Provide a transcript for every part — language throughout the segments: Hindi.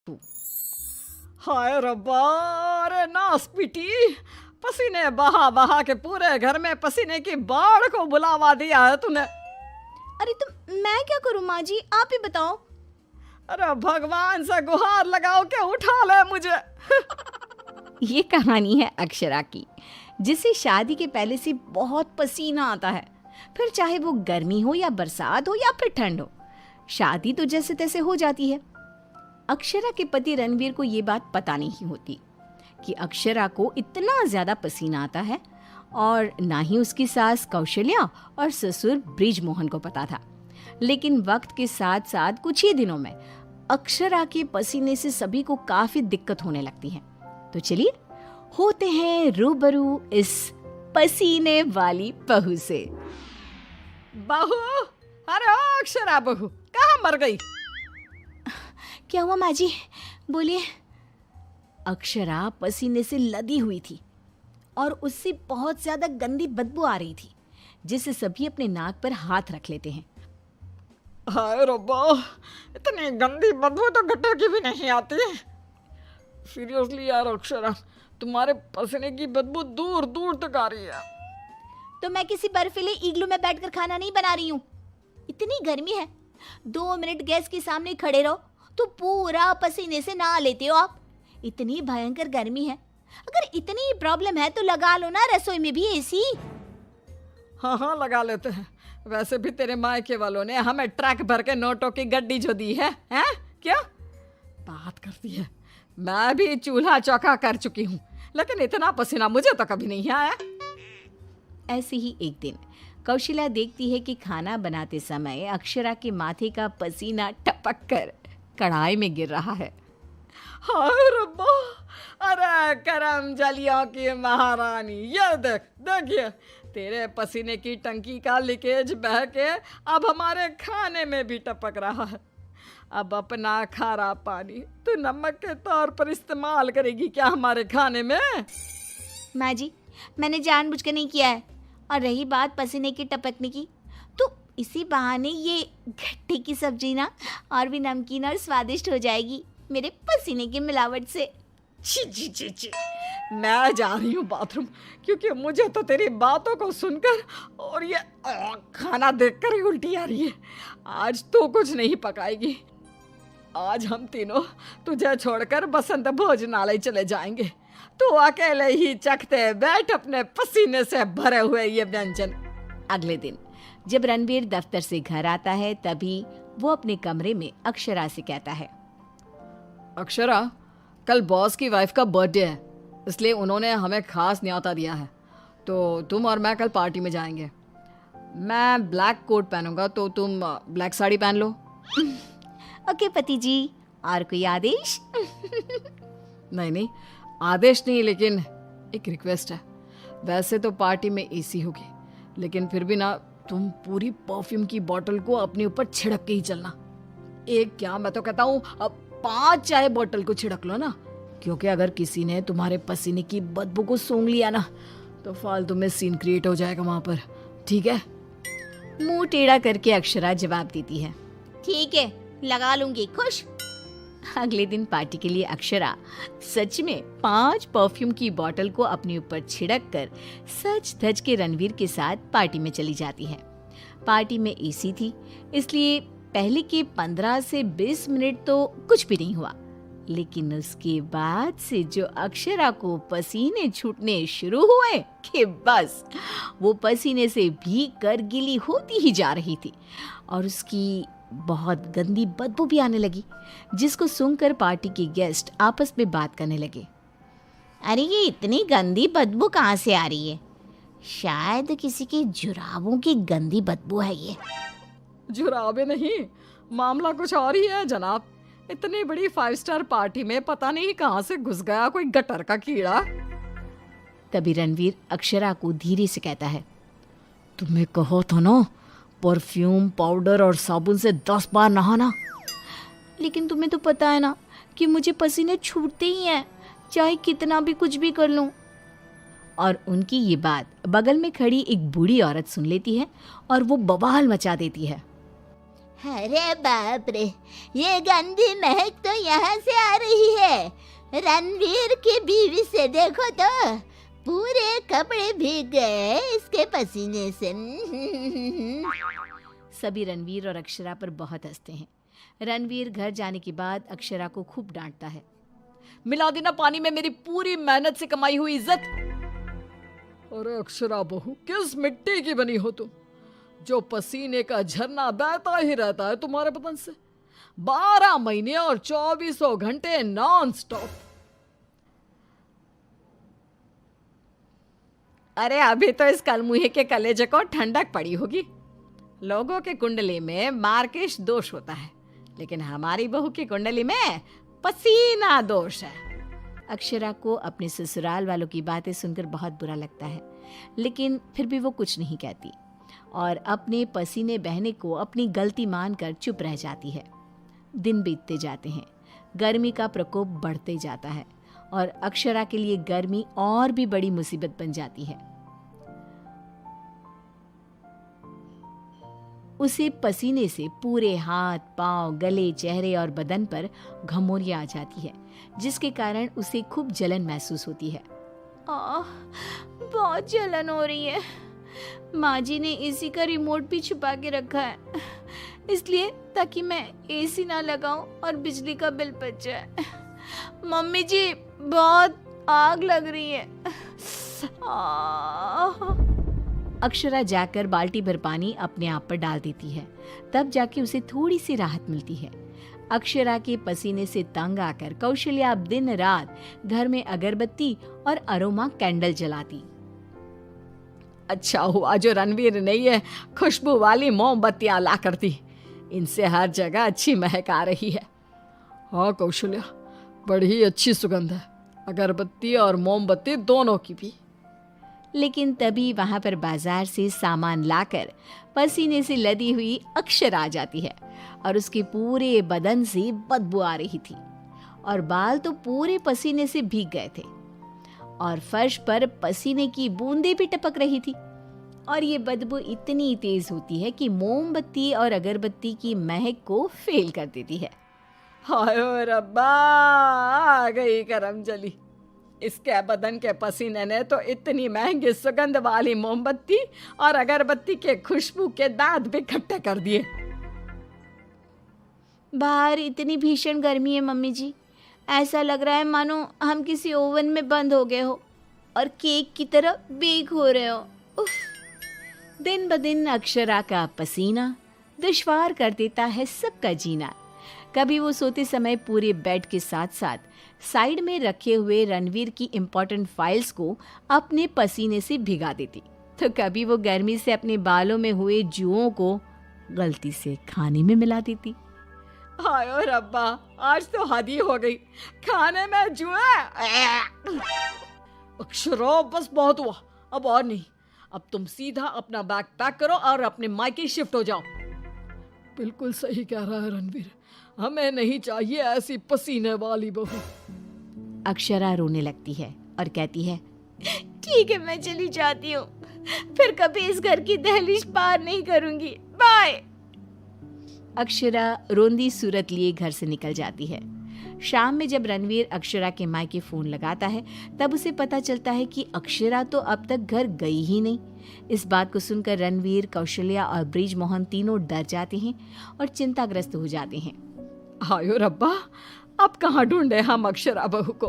तू। हाय रब्बा, अरे नास पीटी, पसीने बहा बहा के पूरे घर में पसीने की बाढ़ को बुलावा दिया है तूने। अरे तो मैं क्या करूं माँ जी, आप ही बताओ। अरे भगवान से गुहार लगाओ के उठा ले मुझे। ये कहानी है अक्षरा की, जिसे शादी के पहले से बहुत पसीना आता है, फिर चाहे वो गर्मी हो या बरसात हो या फिर ठंड हो, शादी तो जैसे तैसे हो जाती है। अक्षरा के पति रणवीर को ये बात पता नहीं होती कि अक्षरा को इतना ज्यादा पसीना आता है, और ना ही उसकी सास कौशल्या और ससुर ब्रिजमोहन को पता था। लेकिन वक्त के साथ साथ कुछ ही दिनों में अक्षरा के पसीने से सभी को काफी दिक्कत होने लगती है। तो चलिए होते हैं रूबरू इस पसीने वाली बहू से। बहू, अरे ओ अक्षरा बहू, कहाँ मर गई? क्या हुआ माँ जी, बोलिए। अक्षरा पसीने से लदी हुई थी और उससे बहुत ज्यादा गंदी बदबू आ रही थी, जिससे सभी अपने नाक पर हाथ रख लेते हैं। हाय रब्बा, इतनी गंदी बदबू तो गटर की भी नहीं आती। सीरियसली यार अक्षरा, तुम्हारे पसीने की बदबू दूर दूर तक आ रही है। तो मैं किसी बर्फीले इग्लू में बैठकर खाना नहीं बना रही हूँ। इतनी गर्मी है, 2 मिनट गैस के सामने खड़े रहो तो पूरा पसीने से नहा लेते हो आप। इतनी भयंकर गर्मी है, अगर इतनी प्रॉब्लम है तो लगा लो ना रसोई में भी एसी। हाँ लगा लेते हैं। वैसे भी तेरे मायके वालों ने हमें ट्रक भर के नोटों की गड्डी जो दी है, हैं? क्या बात करती है? मैं भी चूल्हा चौका कर चुकी हूँ, लेकिन इतना पसीना मुझे तो कभी नहीं आया। ऐसे ही एक दिन कौशल्या देखती है कि खाना बनाते समय अक्षरा के माथे का पसीना टपक कर कढ़ाई में गिर रहा है। हाय रब्बा, अरे करम जलियों की महारानी, ये देखिए तेरे पसीने की टंकी का लीकेज बह के अब हमारे खाने में भी टपक रहा है। अब अपना खारा पानी तू नमक के तौर पर इस्तेमाल करेगी क्या हमारे खाने में? माँ जी, मैंने जानबूझकर नहीं किया है। और रही बात पसीने की टपकने की, तो इसी बहाने ये गट्टे की सब्जी ना और भी नमकीन और स्वादिष्ट हो जाएगी मेरे पसीने की मिलावट से। छी छी छी छी, मैं जा रही हूँ बाथरूम, क्योंकि मुझे तो तेरी बातों को सुनकर और ये खाना देखकर ही उल्टी आ रही है। आज तो कुछ नहीं पकाएगी। आज हम तीनों तुझे छोड़कर बसंत भोजनालय चले जाएंगे। तू अकेले ही चखते बैठ अपने पसीने से भरे हुए ये व्यंजन। अगले दिन जब रणवीर दफ्तर से घर आता है, तभी वो अपने कमरे में अक्षरा से कहता है, अक्षरा, कल बॉस की वाइफ का बर्थडे है, इसलिए उन्होंने हमें खास न्योता दिया है, तो तुम और मैं कल पार्टी में जाएंगे। मैं ब्लैक कोट पहनूंगा, तो तुम ब्लैक साड़ी पहन लो। ओके पति जी, और कोई आदेश? नहीं, आदेश नहीं, लेकिन एक रिक्वेस्ट है। वैसे तो पार्टी में एसी होगी, लेकिन फिर भी ना, तुम पूरी परफ्यूम की बोतल को अपने ऊपर छिड़क के ही चलना। एक क्या, मैं तो कहता हूँ 5 चाय बोतल को छिड़क लो ना, क्योंकि अगर किसी ने तुम्हारे पसीने की बदबू को सूंघ लिया ना, तो फालतू में सीन क्रिएट हो जाएगा वहां पर। ठीक है? मुंह टेढ़ा करके अक्षरा जवाब देती है, ठीक है, लगा लूंगी, खुश। अगले दिन पार्टी के लिए अक्षरा सच में 5 परफ्यूम की बोतल को अपने ऊपर छिड़क कर सच धज के रणवीर के साथ पार्टी में चली जाती है। पार्टी में एसी थी, इसलिए पहले के 15 से 20 मिनट तो कुछ भी नहीं हुआ, लेकिन उसके बाद से जो अक्षरा को पसीने छूटने शुरू हुए कि बस वो पसीने से भीग कर गीली होती ही जा रही थी, और उसकी बहुत गंदी बदबू भी आने लगी, जिसको सुनकर पार्टी के गेस्ट आपस में बात करने लगे। अरे ये इतनी गंदी बदबू कहाँ से आ रही है? शायद किसी की जुराबों की गंदी बदबू है ये। जुराबे नहीं, मामला कुछ और ही है जनाब। इतनी बड़ी 5 स्टार पार्टी में पता नहीं कहाँ से घुस गया कोई गटर का कीड़ा। तभी रणवीर अक्षरा को धीरे से कहता है, तुम्हें कहो तो ना, परफ्यूम, पाउडर और साबुन से 10 बार नहाना। लेकिन तुम्हें तो पता है ना कि मुझे पसीने छूटते ही हैं, चाहे कितना भी कुछ भी कर लूं। और उनकी ये बात बगल में खड़ी एक बूढ़ी औरत सुन लेती है और वो बवाल मचा देती है। अरे बाप रे, ये गंदी महक तो यहाँ से आ रही है। रणवीर की बीवी से देखो तो पूरे कपड़े भीग गए इसके पसीने से। सभी रणवीर और अक्षरा पर बहुत हंसते हैं। रणवीर घर जाने के बाद अक्षरा को खूब डांटता है। मिला देना पानी में मेरी पूरी मेहनत से कमाई हुई इज्जत। अरे अक्षरा बहू, किस मिट्टी की बनी हो तुम, जो पसीने का झरना बहता ही रहता है तुम्हारे बदन से 12 महीने और 2400 घंटे नॉन स्टॉप। अरे अभी तो इस कलमुहे के कलेजे को ठंडक पड़ी होगी। लोगों के कुंडली में मार्केश दोष होता है, लेकिन हमारी बहू की कुंडली में पसीना दोष है। अक्षरा को अपने ससुराल वालों की बातें सुनकर बहुत बुरा लगता है, लेकिन फिर भी वो कुछ नहीं कहती और अपने पसीने बहने को अपनी गलती मानकर चुप रह जाती है। दिन बीतते जाते हैं, गर्मी का प्रकोप बढ़ते जाता है और अक्षरा के लिए गर्मी और भी बड़ी मुसीबत बन जाती है। उसे पसीने से पूरे हाथ, पांव, गले, चेहरे और बदन पर घमौरियां आ जाती है, जिसके कारण उसे खूब जलन महसूस होती है। बहुत जलन हो रही है। माँ जी ने एसी का रिमोट भी छुपा के रखा है, इसलिए ताकि मैं एसी ना लगाऊं और बिजली का बिल बच जाए। मम्मी जी, बहुत आग लग रही है। अक्षरा जाकर बाल्टी भर पानी अपने आप पर डाल देती है, तब जाके उसे थोड़ी सी राहत मिलती है। अक्षरा के पसीने से तंग आकर कौशल्या अब दिन रात घर में अगरबत्ती और अरोमा कैंडल जलाती। अच्छा हुआ जो रणवीर ने ये खुशबू वाली मोमबत्तियां ला कर दी, इनसे हर जगह अच्छी महक आ रही है। हाँ कौशल्या, बड़ी अच्छी सुगंध है, अगरबत्ती और मोमबत्ती दोनों की भी। लेकिन तभी वहां पर बाजार से सामान लाकर पसीने से लदी हुई अक्षरा आ जाती है और उसके पूरे बदन से बदबू आ रही थी और बाल तो पूरे पसीने से भीग गए थे और फर्श पर पसीने की बूंदें भी टपक रही थी और ये बदबू इतनी तेज होती है कि मोमबत्ती और अगरबत्ती की महक को फेल कर देती है। हाय रब्बा, आ गई करम जली। इसके बदन के पसीने ने तो इतनी महंगी सुगंध वाली मोमबत्ती और अगरबत्ती के खुशबू के दांत भी खट्टे कर दिए। बाहर इतनी भीषण गर्मी है मम्मी जी, ऐसा लग रहा है मानो हम किसी ओवन में बंद हो गए हो और केक की तरह बेक हो रहे हो। उफ। दिन ब दिन अक्षरा का पसीना दुश्वार कर देता है सबका जीना। कभी वो सोते समय पूरे बेड के साथ साथ साइड में रखे हुए रणवीर की इम्पोर्टेंट फाइल्स को अपने पसीने से भिगा देती, तो कभी वो गर्मी से अपने बालों में हुए जुओं को गलती से खाने में मिला देती। हाय रब्बा, आज तो हद ही हो गई, खाने में जुए। अक्षरा बस बहुत हुआ, अब और नहीं। अब तुम सीधा अपना बैग पैक करो और अपने मायके शिफ्ट हो जाओ। बिल्कुल सही कह रहा है रणवीर, हमें नहीं चाहिए ऐसी पसीने वाली बहू। अक्षरा रोने लगती है और कहती है, ठीक है मैं चली जाती हूँ, फिर कभी इस घर की दहलीज पार नहीं करूंगी, बाय। अक्षरा रोंदी सूरत लिए घर से निकल जाती है। शाम में जब रणवीर अक्षरा के मायके फोन लगाता है, तब उसे पता चलता है कि अक्षरा तो अब तक घर गई ही नहीं। इस बात को सुनकर रणवीर, कौशल्या और ब्रिजमोहन तीनों डर जाते हैं और चिंताग्रस्त हो जाते हैं। हायो रब्बा, अब कहाँ ढूंढे हम अक्षरा बहू को।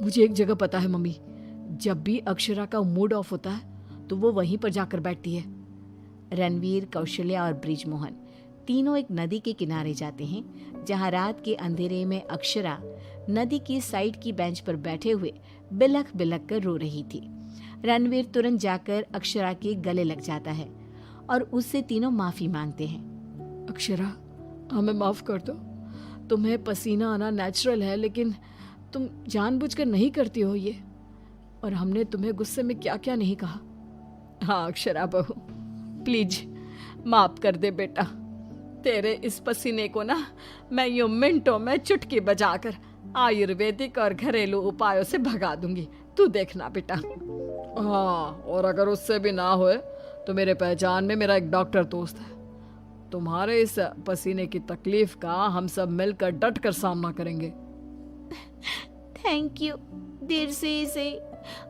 मुझे एक जगह पता है मम्मी, जब भी अक्षरा का मूड ऑफ होता है तो वो वहीं पर जाकर बैठती है। रणवीर, कौशल्या और ब्रिजमोहन तीनों एक नदी के किनारे जाते हैं, जहां रात के अंधेरे में अक्षरा नदी की साइड की बेंच पर बैठे हुए बिलख बिलख कर रो रही थी। रणवीर तुरंत जाकर अक्षरा के गले लग जाता है और उससे तीनों माफी मांगते हैं। अक्षरा, हमें माफ कर दो, तुम्हें पसीना आना नेचुरल है, लेकिन तुम जानबूझकर नहीं करती हो ये, और हमने तुम्हें गुस्से में क्या क्या नहीं कहा। हाँ अक्षरा बहू, प्लीज माफ कर दे बेटा। तेरे इस पसीने को ना मैं यूं मिनटों में चुटकी बजाकर आयुर्वेदिक और घरेलू उपायों से भगा दूंगी, तू देखना बेटा। हाँ, और अगर उससे भी ना होए तो मेरे पहचान में मेरा एक डॉक्टर दोस्त है, तुम्हारे इस पसीने की तकलीफ का हम सब मिलकर डट कर सामना करेंगे। Thank you. देर से ही सही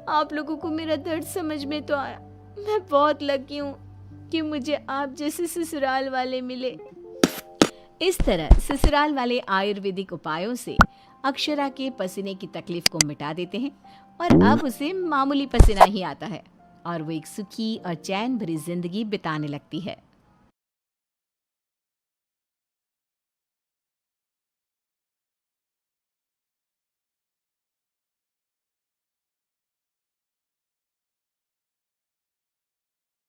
आप लोगों को मेरा दर्द समझ में तो आया। मैं बहुत लकी हूँ कि मुझे आप जैसे ससुराल वाले मिले। इस तरह ससुराल वाले आयुर्वेदिक उपायों से अक्षरा के पसीने की तकलीफ को मिटा देते हैं और अब उसे मामूली पसीना ही आता है और वो एक सुखी और चैन भरी जिंदगी बिताने लगती है।